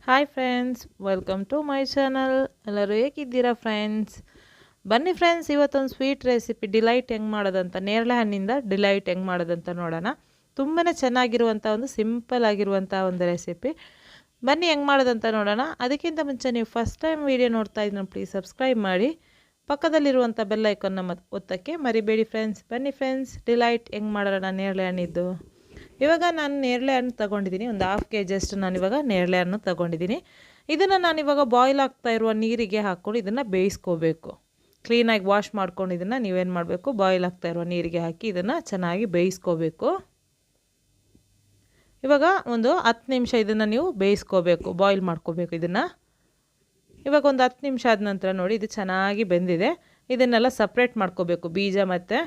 Hi friends, welcome to my channel. ಎಲ್ಲರೂ ಹೇಗಿದ್ದೀರಾ friends? ಬನ್ನಿ ಫ್ರೆಂಡ್ಸ್, ಇವತ್ತೊಂದು ಸ್ವೀಟ್ ರೆಸಿಪಿ ಡಿಲೈಟ್ ಹೆಂಗೆ ಮಾಡೋದಂತ, ನೇರಳೆ ಹಣ್ಣಿಂದ ಡಿಲೈಟ್ ಹೆಂಗೆ ಮಾಡೋದಂತ ನೋಡೋಣ. ತುಂಬಾ ಚೆನ್ನಾಗಿರುವಂಥ ಒಂದು ಸಿಂಪಲ್ ಆಗಿರುವಂಥ ಒಂದು ರೆಸಿಪಿ. ಬನ್ನಿ ಹೆಂಗೆ ಮಾಡೋದಂತ ನೋಡೋಣ. ಅದಕ್ಕಿಂತ ಮುಂಚೆ ನೀವು ಫಸ್ಟ್ ಟೈಮ್ ವೀಡಿಯೋ ನೋಡ್ತಾ ಇದ್ದೀನಿ, ಪ್ಲೀಸ್ ಸಬ್ಸ್ಕ್ರೈಬ್ ಮಾಡಿ. ಪಕ್ಕದಲ್ಲಿರುವಂಥ ಬೆಲ್ ಐಕಾನ್ನ ಒತ್ತಕ್ಕೆ ಮರಿಬೇಡಿ ಫ್ರೆಂಡ್ಸ್. ಬನ್ನಿ ಫ್ರೆಂಡ್ಸ್, ಡಿಲೈಟ್ ಹೆಂಗೆ ಮಾಡೋಣ ನೇರಳೆ ಹಣ್ಣಿದ್ದು. ಇವಾಗ ನಾನು ನೇರಳೆ ಹಣ್ಣು ತೊಗೊಂಡಿದ್ದೀನಿ, ಒಂದು ಹಾಫ್ kg ಅಷ್ಟು ನಾನಿವಾಗ ನೇರಳೆ ಹಣ್ಣು ತೊಗೊಂಡಿದ್ದೀನಿ. ಇದನ್ನು ನಾನಿವಾಗ ಬಾಯ್ಲ್ ಆಗ್ತಾ ಇರುವ ನೀರಿಗೆ ಹಾಕ್ಕೊಂಡು ಇದನ್ನು ಬೇಯಿಸ್ಕೋಬೇಕು. ಕ್ಲೀನಾಗಿ ವಾಶ್ ಮಾಡ್ಕೊಂಡು ಇದನ್ನು ನೀವೇನು ಮಾಡಬೇಕು, ಬಾಯ್ಲ್ ಆಗ್ತಾ ಇರುವ ನೀರಿಗೆ ಹಾಕಿ ಇದನ್ನು ಚೆನ್ನಾಗಿ ಬೇಯಿಸ್ಕೋಬೇಕು. ಇವಾಗ ಒಂದು 10 ನಿಮಿಷ ಇದನ್ನು ನೀವು ಬೇಯಿಸ್ಕೋಬೇಕು, ಬಾಯ್ಲ್ ಮಾಡ್ಕೋಬೇಕು ಇದನ್ನು. ಇವಾಗ ಒಂದು 10 ನಿಮಿಷ ಆದ ನಂತರ ನೋಡಿ, ಇದು ಚೆನ್ನಾಗಿ ಬೆಂದಿದೆ. ಇದನ್ನೆಲ್ಲ ಸಪ್ರೇಟ್ ಮಾಡ್ಕೋಬೇಕು, ಬೀಜ ಮತ್ತು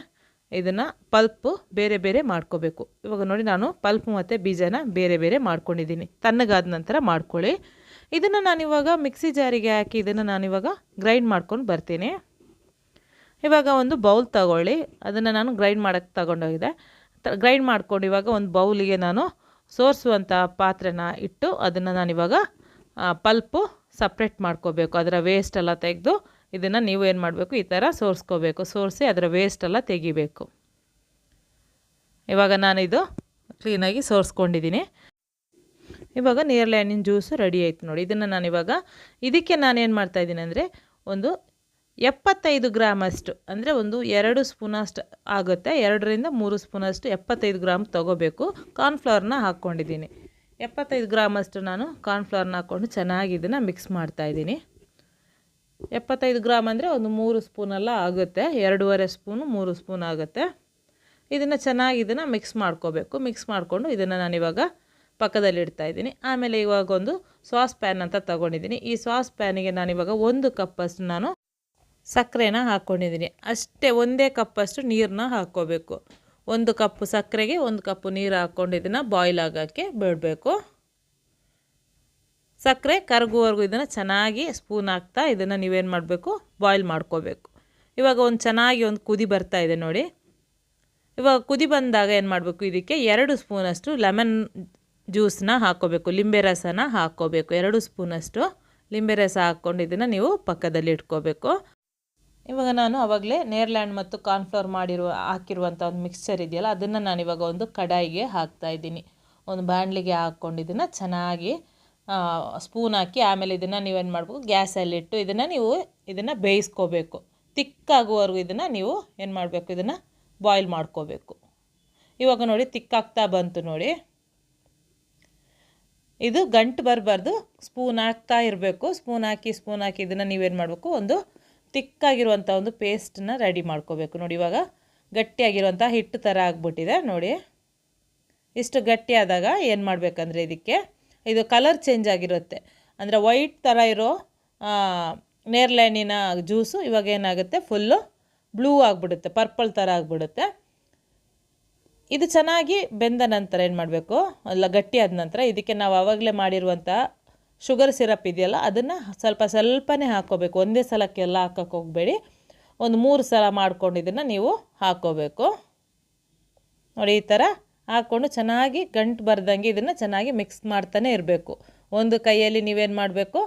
ಇದನ್ನು ಪಲ್ಪು ಬೇರೆ ಬೇರೆ ಮಾಡ್ಕೋಬೇಕು. ಇವಾಗ ನೋಡಿ, ನಾನು ಪಲ್ಪ್ ಮತ್ತು ಬೀಜನ ಬೇರೆ ಬೇರೆ ಮಾಡ್ಕೊಂಡಿದ್ದೀನಿ. ತಣ್ಣಗಾದ ನಂತರ ಮಾಡ್ಕೊಳ್ಳಿ. ಇದನ್ನು ನಾನಿವಾಗ ಮಿಕ್ಸಿ ಜಾರಿಗೆ ಹಾಕಿ ಇದನ್ನು ನಾನಿವಾಗ ಗ್ರೈಂಡ್ ಮಾಡ್ಕೊಂಡು ಬರ್ತೀನಿ. ಇವಾಗ ಒಂದು ಬೌಲ್ ತಗೊಳ್ಳಿ, ಅದನ್ನು ನಾನು ಗ್ರೈಂಡ್ ಮಾಡೋಕ್ಕೆ ತಗೊಂಡೋಗಿದೆ. ಗ್ರೈಂಡ್ ಮಾಡ್ಕೊಂಡು ಇವಾಗ ಒಂದು ಬೌಲಿಗೆ ನಾನು ಸೋರಿಸುವಂಥ ಪಾತ್ರೆನ ಇಟ್ಟು ಅದನ್ನು ನಾನಿವಾಗ ಪಲ್ಪು ಸಪ್ರೇಟ್ ಮಾಡ್ಕೋಬೇಕು. ಅದರ ವೇಸ್ಟೆಲ್ಲ ತೆಗೆದು ಇದನ್ನು ನೀವು ಏನು ಮಾಡಬೇಕು, ಈ ಥರ ಸೋರಿಸ್ಕೋಬೇಕು. ಸೋರಿಸಿ ಅದರ ವೇಸ್ಟೆಲ್ಲ ತೆಗಿಬೇಕು. ಇವಾಗ ನಾನಿದು ಕ್ಲೀನಾಗಿ ಸೋರಿಸ್ಕೊಂಡಿದ್ದೀನಿ. ಇವಾಗ ನೇರಳೆ ಹಣ್ಣಿನ ಜ್ಯೂಸು ರೆಡಿ ಆಯಿತು ನೋಡಿ. ಇದನ್ನು ನಾನಿವಾಗ ಇದಕ್ಕೆ ನಾನೇನು ಮಾಡ್ತಾಯಿದ್ದೀನಿ ಅಂದರೆ, ಒಂದು 75 ಗ್ರಾಮಷ್ಟು, ಅಂದರೆ ಒಂದು 2 ಸ್ಪೂನಷ್ಟು ಆಗುತ್ತೆ, 2ರಿಂದ 3 ಸ್ಪೂನಷ್ಟು 75 ಗ್ರಾಮ್ ತೊಗೋಬೇಕು. ಕಾರ್ನ್ಫ್ಲವರ್ನ ಹಾಕ್ಕೊಂಡಿದ್ದೀನಿ. 75 ಗ್ರಾಮಷ್ಟು ನಾನು ಕಾರ್ನ್ಫ್ಲವರ್ನ ಹಾಕ್ಕೊಂಡು ಚೆನ್ನಾಗಿ ಇದನ್ನು ಮಿಕ್ಸ್ ಮಾಡ್ತಾಯಿದ್ದೀನಿ. 75 ಗ್ರಾಮ್ ಅಂದರೆ ಒಂದು 3 ಸ್ಪೂನೆಲ್ಲ ಆಗುತ್ತೆ, 2.5 ಸ್ಪೂನು 3 ಸ್ಪೂನ್ ಆಗುತ್ತೆ. ಇದನ್ನು ಚೆನ್ನಾಗಿ ಇದನ್ನು ಮಿಕ್ಸ್ ಮಾಡ್ಕೋಬೇಕು. ಮಿಕ್ಸ್ ಮಾಡಿಕೊಂಡು ಇದನ್ನು ನಾನಿವಾಗ ಪಕ್ಕದಲ್ಲಿ ಇಡ್ತಾಯಿದ್ದೀನಿ. ಆಮೇಲೆ ಇವಾಗ ಒಂದು ಸಾಸ್ ಪ್ಯಾನ್ ಅಂತ ತೊಗೊಂಡಿದ್ದೀನಿ. ಈ ಸಾಸ್ ಪ್ಯಾನಿಗೆ ನಾನಿವಾಗ 1 ಕಪ್ಪಷ್ಟು ನಾನು ಸಕ್ಕರೆನ ಹಾಕ್ಕೊಂಡಿದ್ದೀನಿ. ಅಷ್ಟೇ, ಒಂದೇ ಕಪ್ಪಷ್ಟು ನೀರನ್ನ ಹಾಕ್ಕೋಬೇಕು. 1 ಕಪ್ಪು ಸಕ್ಕರೆಗೆ 1 ಕಪ್ಪು ನೀರು ಹಾಕ್ಕೊಂಡು ಇದನ್ನು ಬಾಯ್ಲ್ ಆಗೋಕ್ಕೆ ಬಿಡಬೇಕು. ಸಕ್ಕರೆ ಕರಗುವವರೆಗೂ ಇದನ್ನು ಚೆನ್ನಾಗಿ ಸ್ಪೂನ್ ಹಾಕ್ತಾ ಇದನ್ನು ನೀವೇನು ಮಾಡಬೇಕು, ಬಾಯ್ಲ್ ಮಾಡ್ಕೋಬೇಕು. ಇವಾಗ ಒಂದು ಚೆನ್ನಾಗಿ ಒಂದು ಕುದಿ ಬರ್ತಾ ಇದೆ ನೋಡಿ. ಇವಾಗ ಕುದಿ ಬಂದಾಗ ಏನು ಮಾಡಬೇಕು, ಇದಕ್ಕೆ 2 ಸ್ಪೂನಷ್ಟು ಲೆಮನ್ ಜ್ಯೂಸನ್ನ ಹಾಕ್ಕೋಬೇಕು, ಲಿಂಬೆ ರಸನ ಹಾಕ್ಕೋಬೇಕು. 2 ಸ್ಪೂನಷ್ಟು ಲಿಂಬೆ ರಸ ಹಾಕ್ಕೊಂಡು ಇದನ್ನು ನೀವು ಪಕ್ಕದಲ್ಲಿ ಇಟ್ಕೋಬೇಕು. ಇವಾಗ ನಾನು ಆವಾಗಲೇ ನೇರಳೆ ಹಣ್ಣು ಮತ್ತು ಕಾರ್ನ್ಫ್ಲವರ್ ಹಾಕಿರುವಂಥ ಒಂದು ಮಿಕ್ಸ್ಚರ್ ಇದೆಯಲ್ಲ, ಅದನ್ನು ನಾನಿವಾಗ ಒಂದು ಕಡಾಯಿಗೆ ಹಾಕ್ತಾಯಿದ್ದೀನಿ. ಒಂದು ಬಾಣಲಿಗೆ ಹಾಕ್ಕೊಂಡು ಇದನ್ನು ಚೆನ್ನಾಗಿ ಸ್ಪೂನ್ ಹಾಕಿ, ಆಮೇಲೆ ಇದನ್ನು ನೀವೇನು ಮಾಡಬೇಕು, ಗ್ಯಾಸಲ್ಲಿಟ್ಟು ಇದನ್ನು ಬೇಯಿಸ್ಕೋಬೇಕು. ತಿಕ್ಕಾಗುವವರೆಗೂ ಇದನ್ನು ನೀವು ಏನು ಮಾಡಬೇಕು, ಇದನ್ನು ಬಾಯ್ಲ್ ಮಾಡ್ಕೋಬೇಕು. ಇವಾಗ ನೋಡಿ, ತಿಕ್ಕಾಗ್ತಾ ಬಂತು ನೋಡಿ. ಇದು ಗಂಟು ಬರಬಾರ್ದು, ಸ್ಪೂನ್ ಹಾಕ್ತಾ ಇರಬೇಕು. ಸ್ಪೂನ್ ಹಾಕಿ ಇದನ್ನು ನೀವೇನು ಮಾಡಬೇಕು, ಒಂದು ತಿಕ್ಕಾಗಿರುವಂಥ ಒಂದು ಪೇಸ್ಟನ್ನ ರೆಡಿ ಮಾಡ್ಕೋಬೇಕು. ನೋಡಿ, ಇವಾಗ ಗಟ್ಟಿಯಾಗಿರುವಂಥ ಹಿಟ್ಟು ಥರ ಆಗಿಬಿಟ್ಟಿದೆ ನೋಡಿ. ಇಷ್ಟು ಗಟ್ಟಿಯಾದಾಗ ಏನು ಮಾಡಬೇಕಂದ್ರೆ, ಇದು ಕಲರ್ ಚೇಂಜ್ ಆಗಿರುತ್ತೆ, ಅಂದರೆ ವೈಟ್ ಥರ ಇರೋ ನೇರಳೆ ಹಣ್ಣಿನ ಜ್ಯೂಸು ಇವಾಗ ಏನಾಗುತ್ತೆ, ಫುಲ್ಲು ಬ್ಲೂ ಆಗಿಬಿಡುತ್ತೆ, ಪರ್ಪಲ್ ಥರ ಆಗಿಬಿಡುತ್ತೆ. ಇದು ಚೆನ್ನಾಗಿ ಬೆಂದ ನಂತರ ಏನು ಮಾಡಬೇಕು, ಎಲ್ಲ ಗಟ್ಟಿಯಾದ ನಂತರ ಇದಕ್ಕೆ ನಾವು ಆವಾಗಲೇ ಮಾಡಿರುವಂಥ ಶುಗರ್ ಸಿರಪ್ ಇದೆಯಲ್ಲ, ಅದನ್ನು ಸ್ವಲ್ಪನೇ ಹಾಕ್ಕೋಬೇಕು. ಒಂದೇ ಸಲಕ್ಕೆಲ್ಲ ಹಾಕೋಕ್ಕೆ ಹೋಗಬೇಡಿ, ಒಂದು 3 ಸಲ ಮಾಡ್ಕೊಂಡು ಇದನ್ನು ನೀವು ಹಾಕ್ಕೋಬೇಕು ನೋಡಿ. ಈ ಥರ ಹಾಕ್ಕೊಂಡು ಚೆನ್ನಾಗಿ ಗಂಟು ಬರ್ದಂಗೆ ಇದನ್ನು ಚೆನ್ನಾಗಿ ಮಿಕ್ಸ್ ಮಾಡ್ತಾನೆ ಇರಬೇಕು. ಒಂದು ಕೈಯಲ್ಲಿ ನೀವೇನು ಮಾಡಬೇಕು,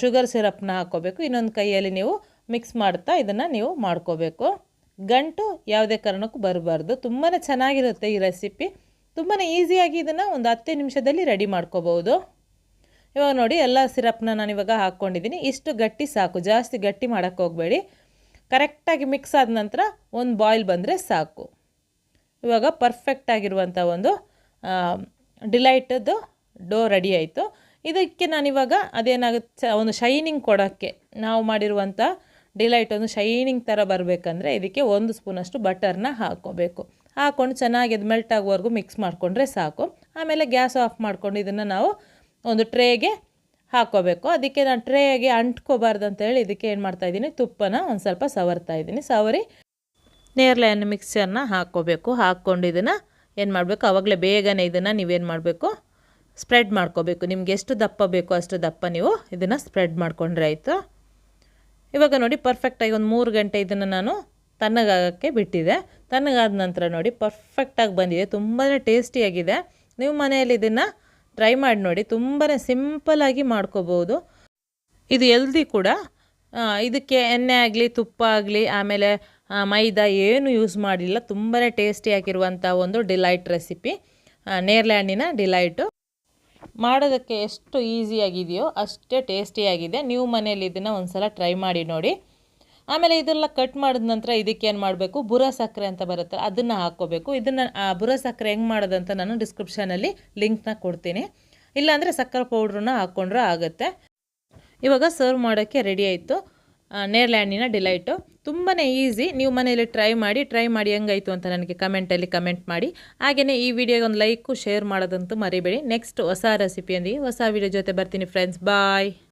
ಶುಗರ್ ಸಿರಪ್ನ ಹಾಕ್ಕೋಬೇಕು, ಇನ್ನೊಂದು ಕೈಯಲ್ಲಿ ನೀವು ಮಿಕ್ಸ್ ಮಾಡ್ತಾ ಇದನ್ನು ನೀವು ಮಾಡ್ಕೋಬೇಕು. ಗಂಟು ಯಾವುದೇ ಕಾರಣಕ್ಕೂ ಬರಬಾರ್ದು. ತುಂಬಾ ಚೆನ್ನಾಗಿರುತ್ತೆ ಈ ರೆಸಿಪಿ. ತುಂಬಾ ಈಸಿಯಾಗಿ ಇದನ್ನು ಒಂದು 10 ನಿಮಿಷದಲ್ಲಿ ರೆಡಿ ಮಾಡ್ಕೋಬೋದು. ಇವಾಗ ನೋಡಿ, ಎಲ್ಲ ಸಿರಪ್ನ ನಾನಿವಾಗ ಹಾಕ್ಕೊಂಡಿದ್ದೀನಿ. ಇಷ್ಟು ಗಟ್ಟಿ ಸಾಕು, ಜಾಸ್ತಿ ಗಟ್ಟಿ ಮಾಡೋಕ್ಕೆ ಹೋಗಬೇಡಿ. ಕರೆಕ್ಟಾಗಿ ಮಿಕ್ಸ್ ಆದ ನಂತರ ಒಂದು ಬಾಯ್ಲ್ ಬಂದರೆ ಸಾಕು. ಇವಾಗ ಪರ್ಫೆಕ್ಟಾಗಿರುವಂಥ ಒಂದು ಡಿಲೈಟದ್ದು ಡೋ ರೆಡಿ ಆಯಿತು. ಇದಕ್ಕೆ ನಾನಿವಾಗ ಅದೇನಾಗುತ್ತೆ, ಒಂದು ಶೈನಿಂಗ್ ಕೊಡೋಕ್ಕೆ ನಾವು ಮಾಡಿರುವಂಥ ಡಿಲೈಟ್ ಒಂದು ಶೈನಿಂಗ್ ಥರ ಬರಬೇಕಂದ್ರೆ ಇದಕ್ಕೆ 1 ಸ್ಪೂನಷ್ಟು ಬಟರ್ನ ಹಾಕ್ಕೋಬೇಕು. ಹಾಕ್ಕೊಂಡು ಚೆನ್ನಾಗಿ ಅದು ಮೆಲ್ಟ್ ಆಗೋವರೆಗೂ ಮಿಕ್ಸ್ ಮಾಡಿಕೊಂಡ್ರೆ ಸಾಕು. ಆಮೇಲೆ ಗ್ಯಾಸ್ ಆಫ್ ಮಾಡ್ಕೊಂಡು ಇದನ್ನು ನಾವು ಒಂದು ಟ್ರೇಗೆ ಹಾಕ್ಕೋಬೇಕು. ಅದಕ್ಕೆ ನಾನು ಟ್ರೇಗೆ ಅಂಟ್ಕೋಬಾರ್ದು ಅಂತೇಳಿ ಇದಕ್ಕೆ ಏನು ಮಾಡ್ತಾಯಿದ್ದೀನಿ, ತುಪ್ಪನ ಒಂದು ಸ್ವಲ್ಪ ಸವರ್ತಾಯಿದ್ದೀನಿ. ಸವರಿ ನೇರಳೆ ಹಣ್ಣು ಮಿಕ್ಸ್ಚರ್ನ ಹಾಕ್ಕೋಬೇಕು. ಹಾಕ್ಕೊಂಡು ಇದನ್ನು ಏನು ಮಾಡಬೇಕು, ಆವಾಗಲೇ ಬೇಗನೆ ಇದನ್ನು ನೀವೇನು ಮಾಡಬೇಕು, ಸ್ಪ್ರೆಡ್ ಮಾಡ್ಕೋಬೇಕು. ನಿಮ್ಗೆ ಎಷ್ಟು ದಪ್ಪ ಬೇಕೋ ಅಷ್ಟು ದಪ್ಪ ನೀವು ಇದನ್ನು ಸ್ಪ್ರೆಡ್ ಮಾಡ್ಕೊಂಡ್ರೆ ಆಯಿತು. ಇವಾಗ ನೋಡಿ, ಪರ್ಫೆಕ್ಟಾಗಿ ಒಂದು 3 ಗಂಟೆ ಇದನ್ನು ನಾನು ತಣ್ಣಗಾಗೋಕ್ಕೆ ಬಿಟ್ಟಿದೆ. ತಣ್ಣಗಾದ ನಂತರ ನೋಡಿ, ಪರ್ಫೆಕ್ಟಾಗಿ ಬಂದಿದೆ, ತುಂಬಾ ಟೇಸ್ಟಿಯಾಗಿದೆ. ನೀವು ಮನೆಯಲ್ಲಿ ಇದನ್ನು ಟ್ರೈ ಮಾಡಿ ನೋಡಿ, ತುಂಬಾ ಸಿಂಪಲ್ಲಾಗಿ ಮಾಡ್ಕೋಬೋದು. ಇದು ಹೆಲ್ದಿ ಕೂಡ. ಇದಕ್ಕೆ ಎಣ್ಣೆ ಆಗಲಿ ತುಪ್ಪ ಆಗಲಿ ಆಮೇಲೆ ಮೈದಾ ಏನು ಯೂಸ್ ಮಾಡಿಲ್ಲ. ತುಂಬಾ ಟೇಸ್ಟಿಯಾಗಿರುವಂಥ ಒಂದು ಡಿಲೈಟ್ ರೆಸಿಪಿ, ನೇರಳೆ ಹಣ್ಣಿನ ಡಿಲೈಟು. ಮಾಡೋದಕ್ಕೆ ಎಷ್ಟು ಈಸಿಯಾಗಿದೆಯೋ ಅಷ್ಟೇ ಟೇಸ್ಟಿಯಾಗಿದೆ. ನೀವು ಮನೇಲಿ ಇದನ್ನು ಒಂದು ಸಲ ಟ್ರೈ ಮಾಡಿ ನೋಡಿ. ಆಮೇಲೆ ಇದೆಲ್ಲ ಕಟ್ ಮಾಡಿದ ನಂತರ ಇದಕ್ಕೇನು ಮಾಡಬೇಕು, ಬುರ ಸಕ್ಕರೆ ಅಂತ ಬರುತ್ತೆ, ಅದನ್ನು ಹಾಕ್ಕೋಬೇಕು. ಇದನ್ನು ಬುರ ಸಕ್ಕರೆ ಹೆಂಗೆ ಮಾಡೋದಂತ ನಾನು ಡಿಸ್ಕ್ರಿಪ್ಷನಲ್ಲಿ ಲಿಂಕ್ನ ಕೊಡ್ತೀನಿ. ಇಲ್ಲಾಂದರೆ ಸಕ್ಕರೆ ಪೌಡ್ರನ್ನ ಹಾಕ್ಕೊಂಡ್ರೆ ಆಗುತ್ತೆ. ಇವಾಗ ಸರ್ವ್ ಮಾಡೋಕ್ಕೆ ರೆಡಿ ಆಯಿತು ನೇರಳೆ ಹಣ್ಣಿನ ಡಿಲೈಟು. ತುಂಬಾ ಈಸಿ. ನೀವು ಮನೆಯಲ್ಲಿ ಟ್ರೈ ಮಾಡಿ ಹೆಂಗಾಯಿತು ಅಂತ ನನಗೆ ಕಮೆಂಟಲ್ಲಿ ಕಮೆಂಟ್ ಮಾಡಿ. ಹಾಗೆಯೇ ಈ ವಿಡಿಯೋಗೆ ಒಂದು ಲೈಕು ಶೇರ್ ಮಾಡೋದಂತೂ ಮರಿಬೇಡಿ. ನೆಕ್ಸ್ಟ್ ಹೊಸ ರೆಸಿಪಿಯೊಂದಿಗೆ ಹೊಸ ವಿಡಿಯೋ ಜೊತೆ ಬರ್ತೀನಿ ಫ್ರೆಂಡ್ಸ್. ಬಾಯ್.